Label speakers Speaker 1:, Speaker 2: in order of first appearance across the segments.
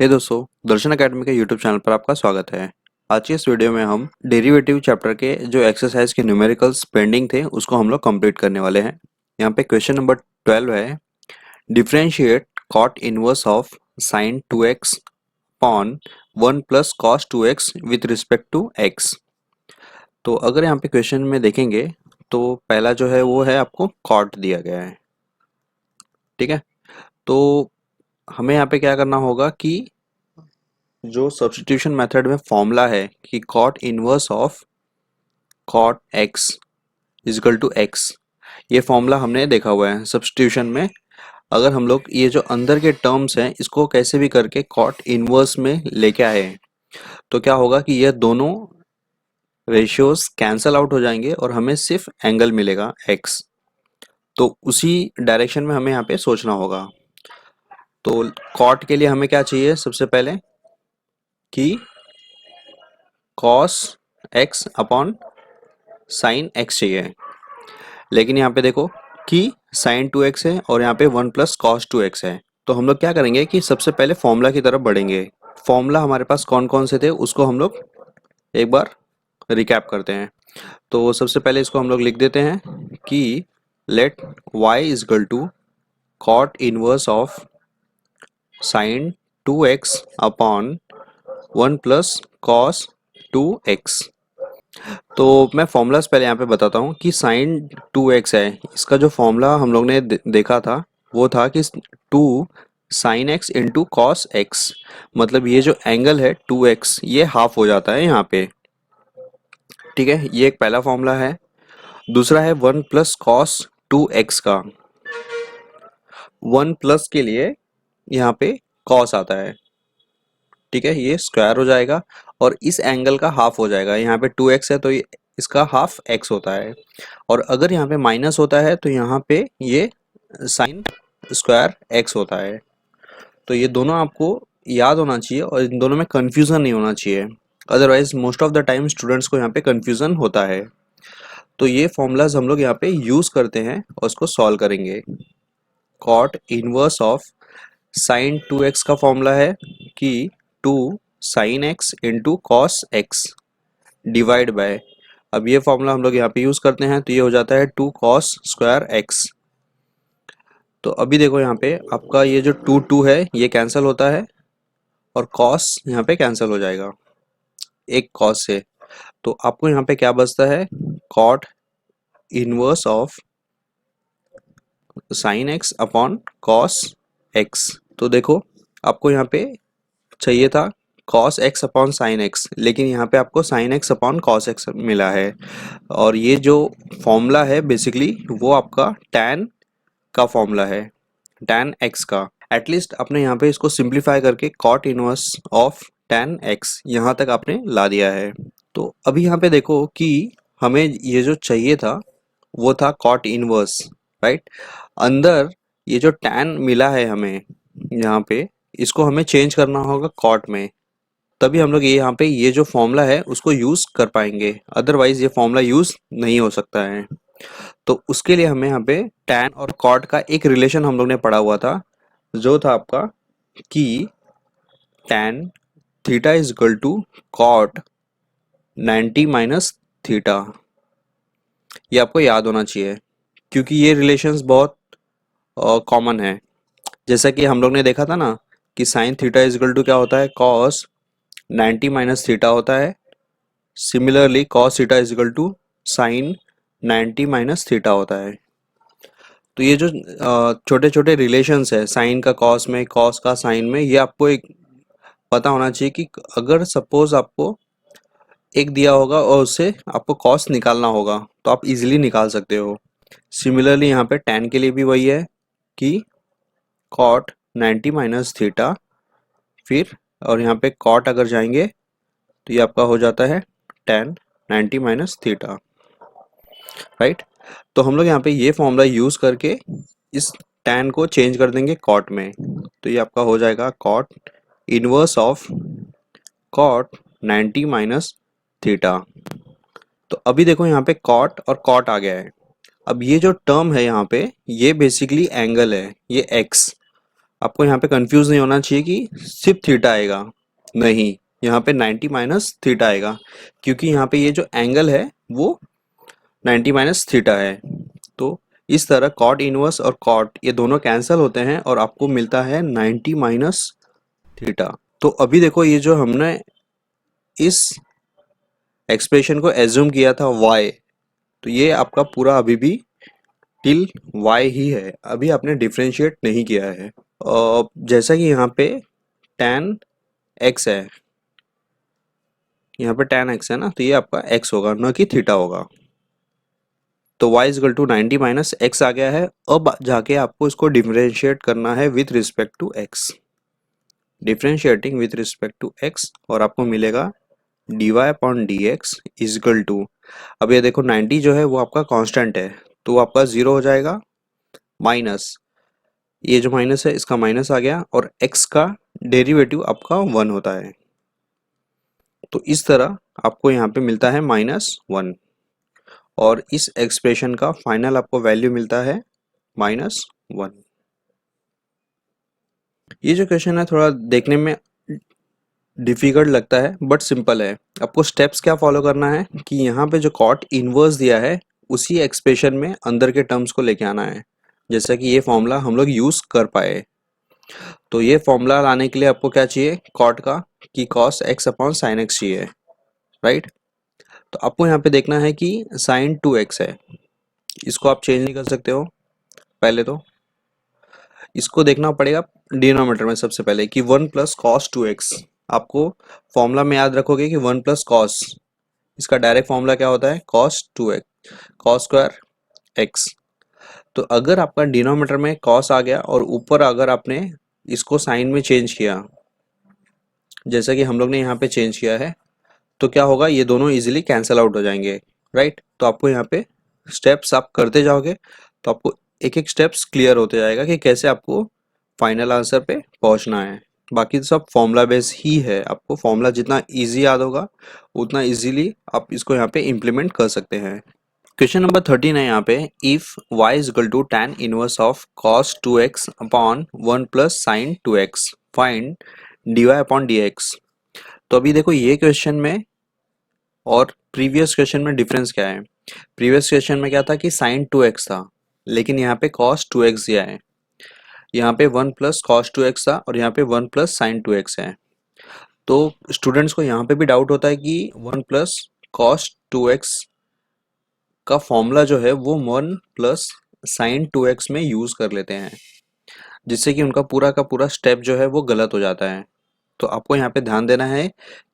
Speaker 1: हे दोस्तों, दर्शन एकेडमी के YouTube channel पर आपका स्वागत है। आज की इस वीडियो में हम डेरिवेटिव चैप्टर के जो एक्सरसाइज के न्यूमेरिकल्स पेंडिंग थे उसको हम लोग कंप्लीट करने वाले हैं। यहाँ पे क्वेश्चन नंबर 12 है, differentiate cot inverse of sine 2x upon 1 plus cos 2x with respect to x। तो अगर यहाँ पे क्वेश्चन में देखेंगे तो पहला जो है वो है आपको कॉट दिया गया है। ठीक है, तो हमें यहाँ पे क्या करना होगा कि जो सब्स्टिट्यूशन मेथड में फॉर्मूला है कि cot inverse of cot x is equal to x, ये फॉर्मूला हमने देखा हुआ है सब्स्टिट्यूशन में। अगर हम लोग ये जो अंदर के टर्म्स हैं इसको कैसे भी करके कॉट इनवर्स में लेके आए तो क्या होगा कि ये दोनों रेशियोज कैंसल आउट हो जाएंगे और हमें सिर्फ एंगल मिलेगा एक्स। तो उसी डायरेक्शन में हमें यहाँ पे सोचना होगा। तो कॉट के लिए हमें क्या चाहिए, सबसे पहले कि cos x upon sine x चाहिए। लेकिन यहाँ पे देखो कि साइन 2x है और यहाँ पे 1 प्लस कॉस 2x है। तो हम लोग क्या करेंगे कि सबसे पहले फॉर्मूला की तरफ बढ़ेंगे। फॉर्मूला हमारे पास कौन कौन से थे उसको हम लोग एक बार रिकैप करते हैं। तो सबसे पहले इसको हम लोग लिख देते हैं कि let y is equal to cot inverse of sine 2x upon 1 plus cos 2x। तो मैं फॉर्मूलाज पहले यहाँ पे बताता हूँ कि साइन 2x है, इसका जो फॉर्मूला हम लोग ने देखा था वो था कि 2 sine x into cos x, मतलब ये जो एंगल है 2x ये हाफ हो जाता है यहाँ पे। ठीक है, ये एक पहला फॉर्मूला है। दूसरा है 1 प्लस कॉस 2x का। 1 प्लस के लिए यहाँ पे कॉस आता है, ठीक है, ये स्क्वायर हो जाएगा और इस एंगल का हाफ हो जाएगा। यहाँ पे 2x है तो इसका हाफ x होता है। और अगर यहाँ पे माइनस होता है तो यहाँ पे ये साइन स्क्वायर x होता है। तो ये दोनों आपको याद होना चाहिए और इन दोनों में कंफ्यूजन नहीं होना चाहिए, otherwise most of the time students को यहाँ पे कंफ्यूजन होता है। तो ये फॉर्मूलाज हम लोग यहाँ पे यूज करते हैं और उसको सॉल्व करेंगे। Cot inverse of sine 2x का फॉर्मूला है कि 2 sine x into cos x divide by, अब ये फॉर्मूला हम लोग यहाँ पे यूज करते हैं तो ये हो जाता है 2 कॉस स्क्वायर एक्स। तो अभी देखो यहाँ पे आपका ये जो 2 है ये कैंसिल होता है और कॉस यहाँ पे कैंसिल हो जाएगा एक कॉस से। तो आपको यहाँ पे क्या बचता है, cot inverse of sine x upon cos x. तो देखो आपको यहाँ पे चाहिए था cos x upon sine x, लेकिन यहाँ पे आपको sine x upon cos x मिला है। और ये जो फॉर्मूला है बेसिकली वो आपका tan का फॉर्मूला है, tan x का। एटलीस्ट आपने यहाँ पे इसको सिंप्लीफाई करके cot inverse of tan x यहाँ तक आपने ला दिया है। तो अभी यहाँ पे देखो कि हमें ये जो चाहिए था वो था कॉट इनवर्स, राइट। अंदर ये जो tan मिला है हमें यहाँ पे, इसको हमें चेंज करना होगा कॉट में, तभी हम लोग ये यहाँ पे ये जो फॉर्मूला है उसको यूज कर पाएंगे, अदरवाइज ये फॉर्मूला यूज नहीं हो सकता है। तो उसके लिए हमें यहाँ पे tan और cot का एक रिलेशन हम लोग ने पढ़ा हुआ था, जो था आपका कि tan theta is equal to cot 90 minus theta. ये आपको याद होना चाहिए क्योंकि ये रिलेशंस बहुत कॉमन है। जैसा कि हम लोग ने देखा था ना कि sine theta is equal to क्या होता है, कॉस 90 माइनस थीटा होता है। Similarly cos theta is equal to sine 90 minus theta होता है। तो ये जो छोटे छोटे रिलेशंस है, साइन का कॉस में, कॉस का साइन में, ये आपको एक पता होना चाहिए कि अगर सपोज आपको एक दिया होगा और उससे आपको कॉस निकालना होगा तो आप इजीली निकाल सकते हो। सिमिलरली यहाँ पे tan के लिए भी वही है कि कॉट 90 माइनस थीटा, फिर और यहाँ पे कॉट अगर जाएंगे तो ये आपका हो जाता है tan 90 माइनस थीटा, राइट। तो हम लोग यहाँ पे ये फॉर्मूला यूज करके इस tan को चेंज कर देंगे कॉट में। तो ये आपका हो जाएगा cot inverse of cot 90 minus theta. तो अभी देखो यहाँ पे कॉट और कॉट आ गया है। अब ये जो टर्म है यहाँ पे ये बेसिकली एंगल है, ये x। आपको यहाँ पे कंफ्यूज नहीं होना चाहिए कि सिर्फ थीटा आएगा, नहीं, यहाँ पे 90 माइनस थीटा आएगा, क्योंकि यहाँ पे ये जो एंगल है वो 90 माइनस थीटा है। तो इस तरह कॉट इनवर्स और कॉट ये दोनों कैंसिल होते हैं और आपको मिलता है 90 माइनस थीटा। तो अभी देखो ये जो हमने इस एक्सप्रेशन को एज्यूम किया था y, तो ये आपका पूरा अभी भी टिल y ही है, अभी आपने डिफरेंशिएट नहीं किया है। जैसा कि यहाँ पे tan x है, यहाँ पे tan x है ना, तो ये आपका x होगा न कि थीटा होगा। तो y is equal to 90 minus x आ गया है। अब जाके आपको इसको डिफरेंशिएट करना है with respect to x, differentiating with respect to x, और आपको मिलेगा dy upon d x is equal to, अब ये देखो 90 जो है वो आपका कांस्टेंट है, तो वो आपका 0 हो जाएगा, माइनस ये जो माइनस है इसका माइनस आ गया, और x का डेरिवेटिव आपका 1 होता है। तो इस तरह आपको यहाँ पे मिलता है -1, और इस एक्सप्रेशन का फाइनल आपको वैल्यू मिलता है -1। ये जो क्वेश्चन है थोड़ा देखने में डिफिकल्ट लगता है बट सिंपल है। आपको स्टेप्स क्या फॉलो करना है कि यहाँ पे जो कॉट इनवर्स दिया है उसी एक्सप्रेशन में अंदर के टर्म्स को लेके आना है, जैसा कि ये फॉर्मूला हम लोग यूज कर पाए। तो ये फॉर्मूला लाने के लिए आपको क्या चाहिए, कॉट का कि cos x upon sine x चाहिए, राइट। तो आपको यहाँ पे देखना है कि साइन 2x है, इसको आप चेंज नहीं कर सकते हो। पहले तो इसको देखना पड़ेगा डिनोमिनेटर में सबसे पहले कि 1 प्लस कॉस 2x, आपको फॉर्मूला में याद रखोगे कि 1 प्लस कॉस, इसका डायरेक्ट फॉर्मूला क्या होता है, cos 2x, cos square x. तो अगर आपका डिनोमिनेटर में कॉस आ गया और ऊपर अगर आपने इसको साइन में चेंज किया, जैसा कि हम लोग ने यहाँ पे चेंज किया है, तो क्या होगा, ये दोनों इजीली कैंसिल आउट हो जाएंगे, राइट। तो आपको यहाँ पे स्टेप्स आप करते जाओगे तो आपको एक एक स्टेप्स क्लियर होते जाएगा कि कैसे आपको फाइनल आंसर पे पहुंचना है। बाकी तो सब फॉर्मूला बेस ही है, आपको फॉर्मूला जितना इजी याद होगा उतना इजीली आप इसको यहाँ पे इम्प्लीमेंट कर सकते हैं। क्वेश्चन नंबर 13 है यहाँ पे, if y is equal to tan inverse of cos 2x upon 1 plus sine 2x, find dy upon dx। तो अभी देखो ये क्वेश्चन में और प्रीवियस क्वेश्चन में डिफरेंस क्या है। प्रीवियस क्वेश्चन में क्या था कि साइन 2x था, लेकिन यहाँ पे cos 2x दिया है, यहाँ पे 1 प्लस कॉस 2x था और यहाँ पे 1 प्लस साइन 2x है। तो स्टूडेंट्स को यहाँ पे भी डाउट होता है कि 1 प्लस कॉस 2x का फॉर्मूला जो है वो 1 प्लस साइन 2x में यूज कर लेते हैं, जिससे कि उनका पूरा का पूरा स्टेप जो है वो गलत हो जाता है। तो आपको यहाँ पे ध्यान देना है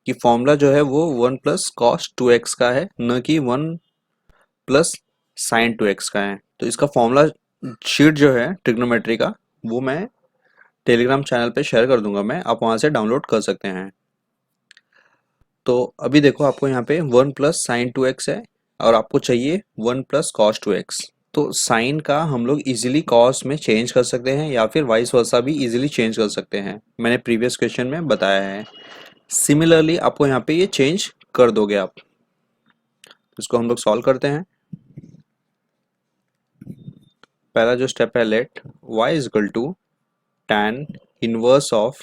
Speaker 1: कि फॉर्मूला जो है वो 1 प्लस कॉस 2x का है, न कि 1 प्लस साइन 2x का है। तो इसका फॉर्मूला शीट जो है ट्रिग्नोमेट्री का, वो मैं टेलीग्राम चैनल पे शेयर कर दूंगा, मैं आप वहाँ से डाउनलोड कर सकते हैं। तो अभी देखो आपको यहाँ पे 1 प्लस साइन 2x है और आपको चाहिए 1 प्लस कॉस 2x। तो साइन का हम लोग इजीली कॉस में चेंज कर सकते हैं या फिर वाइस वर्सा भी इजीली चेंज कर सकते हैं, मैंने प्रीवियस क्वेश्चन में बताया है। सिमिलरली आपको यहाँ पे ये चेंज कर दोगे आप। इसको हम लोग सॉल्व करते हैं। पहला जो स्टेप है, let y is equal to tan inverse of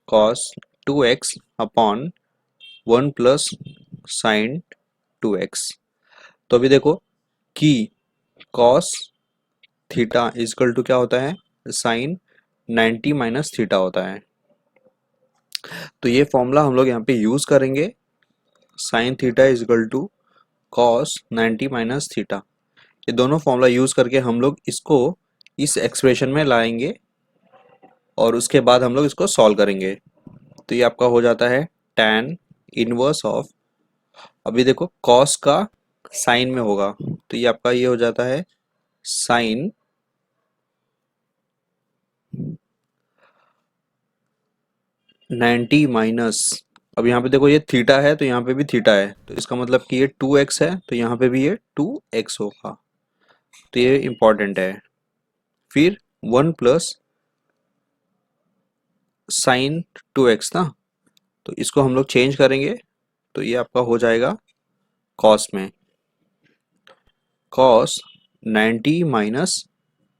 Speaker 1: cos 2x upon 1 plus sine 2x। तो अभी देखो कि cos theta is equal to क्या होता है, साइन 90 माइनस थीटा होता है। तो ये फॉर्मूला हम लोग यहाँ पे यूज करेंगे, sine theta is equal to cos 90 minus theta. ये दोनों फॉर्मूला यूज करके हम लोग इसको इस एक्सप्रेशन में लाएंगे और उसके बाद हम लोग इसको सॉल्व करेंगे। तो ये आपका हो जाता है tan इनवर्स ऑफ, अभी देखो cos का साइन में होगा तो ये आपका ये हो जाता है साइन 90 माइनस, अब यहाँ पे देखो ये थीटा है तो यहाँ पे भी थीटा है, तो इसका मतलब कि ये 2x है तो यहाँ पे भी ये 2x होगा, तो ये इंपॉर्टेंट है। फिर 1 प्लस साइन 2x ना, तो इसको हम लोग चेंज करेंगे तो ये आपका हो जाएगा cos में, cos 90 माइनस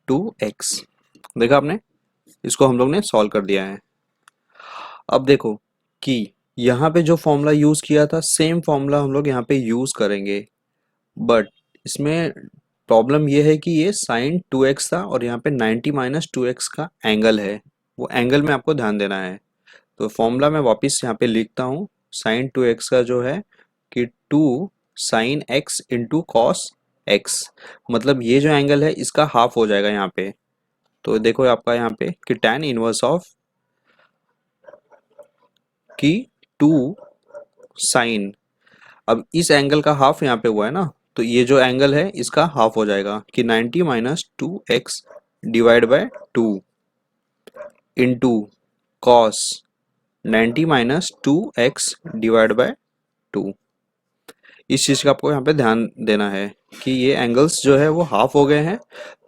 Speaker 1: 2x। देखा आपने, इसको हम लोग ने सॉल्व कर दिया है। अब देखो कि यहाँ पे जो फॉर्मूला यूज़ किया था सेम फॉर्मूला हम लोग यहाँ पे यूज़ करेंगे, बट इसमें प्रॉब्लम ये है कि ये साइन 2x था और यहाँ पे 90 माइनस 2x का एंगल है, वो एंगल में आपको ध्यान देना है। तो फॉर्मूला मैं वापस यहाँ पे लिखता हूँ, साइन 2x का जो है कि 2 sine x into cos x, मतलब ये जो एंगल है इसका हाफ हो जाएगा यहाँ पे। तो देखो आपका यहाँ पे कि tan इनवर्स ऑफ कि 2 साइन, अब इस एंगल का हाफ यहाँ पे हुआ है ना, तो ये जो एंगल है इसका हाफ हो जाएगा कि 90 minus 2x divide by 2 into cos 90 minus 2x divide by 2। इस चीज़ का आपको यहाँ पे ध्यान देना है कि ये एंगल्स जो है वो हाफ हो गए हैं,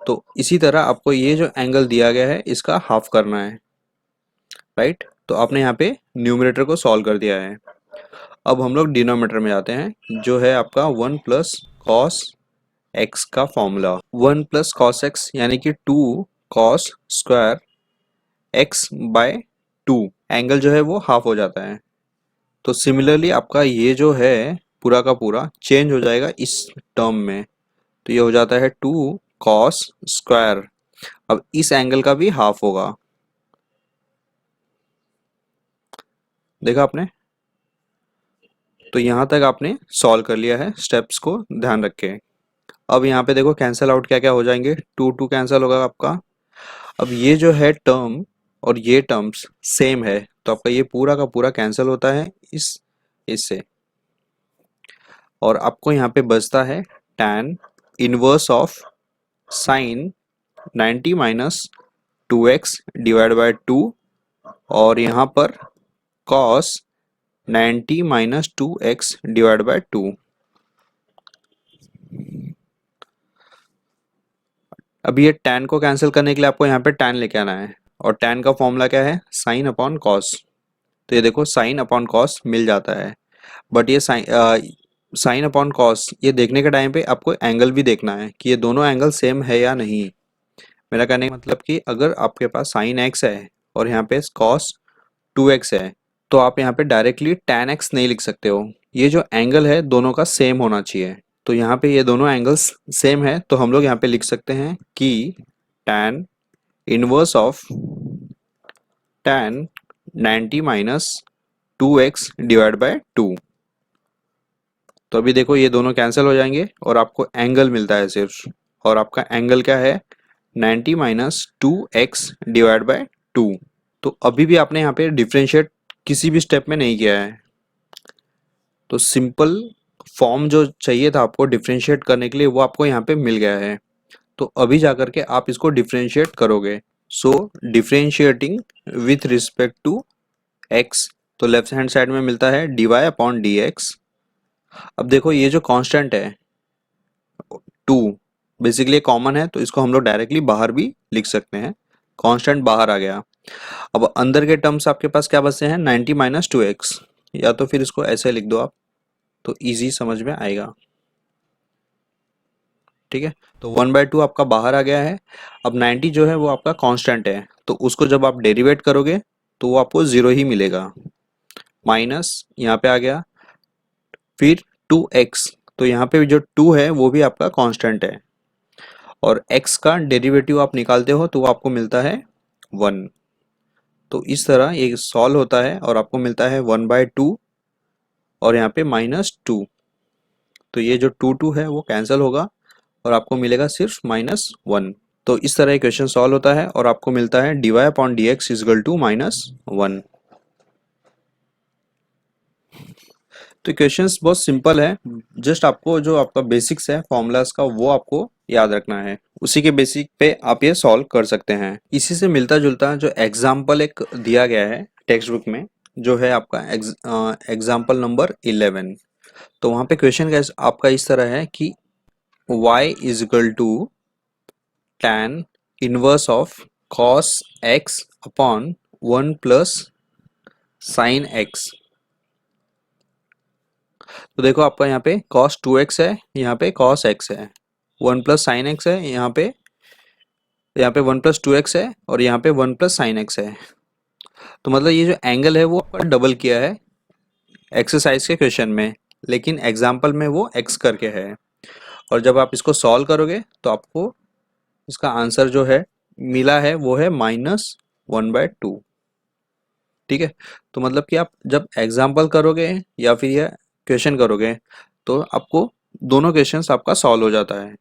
Speaker 1: तो इसी तरह आपको ये जो एंगल दिया गया है इसका हाफ करना है, राइट। तो आपने यहाँ पे न्यूमरेटर को सॉल्व कर दिया है। अब हम लोग डिनोमिनेटर में जाते हैं, जो है आपका 1 प्लस कॉस एक्स का फॉर्मूला। 1 प्लस कॉस एक्स यानी कि 2 cos square x by 2, angle जो है वो हाफ हो जाता है। तो सिमिलरली आपका ये जो है पूरा का पूरा चेंज हो जाएगा इस टर्म में, तो ये हो जाता है 2 कॉस स्क्वायर, अब इस एंगल का भी हाफ होगा। देखा आपने, तो यहाँ तक आपने सॉल्व कर लिया है, स्टेप्स को ध्यान रखें। अब यहाँ पे देखो कैंसिल आउट क्या क्या हो जाएंगे, 2 2 कैंसिल होगा आपका। अब ये जो है टर्म और ये टर्म्स सेम है, तो आपका ये पूरा का पूरा कैंसिल होता है इससे, और आपको यहाँ पे बचता है tan inverse of sign 90 minus 2x divide by 2, और यहाँ पर cos 90 minus 2x divide by 2। अब ये tan को कैंसिल करने के लिए आपको यहाँ पे tan लेके आना है, और tan का फॉर्मूला क्या है, साइन अपॉन कॉस। तो ये देखो साइन अपॉन कॉस मिल जाता है, बट ये साइन अपॉन कॉस ये देखने के टाइम पे आपको एंगल भी देखना है कि ये दोनों एंगल सेम है या नहीं। मेरा कहने का मतलब कि अगर आपके पास साइन एक्स है और यहाँ पे कॉस 2x है, तो आप यहाँ पे डायरेक्टली tan x नहीं लिख सकते हो, ये जो एंगल है दोनों का सेम होना चाहिए। तो यहाँ पे ये दोनों एंगल्स सेम है, तो हम लोग यहाँ पे लिख सकते हैं कि tan inverse of tan 90 minus 2x divide by 2। तो अभी देखो ये दोनों कैंसिल हो जाएंगे और आपको एंगल मिलता है सिर्फ, और आपका एंगल क्या है, 90 माइनस 2x डिवाइड बाय 2। तो अभी भी आपने यहाँ पे डिफरेंशिएट किसी भी स्टेप में नहीं किया है, तो सिंपल फॉर्म जो चाहिए था आपको डिफरेंशिएट करने के लिए वो आपको यहाँ पे मिल गया है। तो अभी जाकर के आप इसको डिफरेंशिएट करोगे, so differentiating with respect to x, तो लेफ्ट हैंड साइड में मिलता है dy अपॉन dx। अब देखो ये जो कांस्टेंट है 2 बेसिकली कॉमन है, तो इसको हम लोग डायरेक्टली बाहर भी लिख सकते हैं, कांस्टेंट बाहर आ गया। अब अंदर के टर्म्स आपके पास क्या बचते हैं, 90 माइनस 2x, या तो फिर इसको ऐसे लिख दो आप, तो इजी समझ में आएगा, ठीक है। तो 1/2 आपका बाहर आ गया है। अब 90 जो है वो आपका कांस्टेंट है, तो उसको जब आप डेरिवेट करोगे तो वो आपको 0 ही मिलेगा, माइनस यहाँ पे आ गया, फिर 2x, तो यहाँ पे जो 2 है वो भी आपका कांस्टेंट है, और x का डेरिवेटिव आप निकालते हो तो वो आपको मिलता है 1। तो इस तरह ये सॉल्व होता है और आपको मिलता है 1/2 और यहाँ पे -2, तो ये जो 2 है वो कैंसिल होगा और आपको मिलेगा सिर्फ -1। तो इस तरह इक्वेशन सॉल्व होता है और आपको मिलता है dy upon dx is equal to -1। तो इक्वेशंस बहुत सिंपल है, जस्ट आपको जो आपका बेसिक्स है फॉर्मूलाज का वो आपको याद रखना है, उसी के बेसिक पे आप ये सॉल्व कर सकते हैं। इसी से मिलता जुलता जो एग्जाम्पल एक दिया गया है टेक्स्ट बुक में, जो है आपका एग्जाम्पल नंबर 11। तो वहाँ पे क्वेश्चन आपका इस तरह है कि y is equal to tan inverse of cos x upon 1 plus sine x। तो देखो आपका यहाँ पे cos 2x है, यहाँ पे cos x है, 1 प्लस साइन x है, यहाँ पे यहाँ पे 1+2x है और यहाँ पे 1+sin x है। तो मतलब ये जो एंगल है वो आपका डबल किया है एक्सरसाइज के क्वेश्चन में, लेकिन एग्जाम्पल में वो x करके है। और जब आप इसको सॉल्व करोगे तो आपको इसका आंसर जो है मिला है वो है -1/2। ठीक है। तो मतलब कि आप जब एग्जाम्पल करोगे या फिर यह क्वेश्चन करोगे तो आपको दोनों क्वेश्चंस आपका सॉल्व हो जाता है।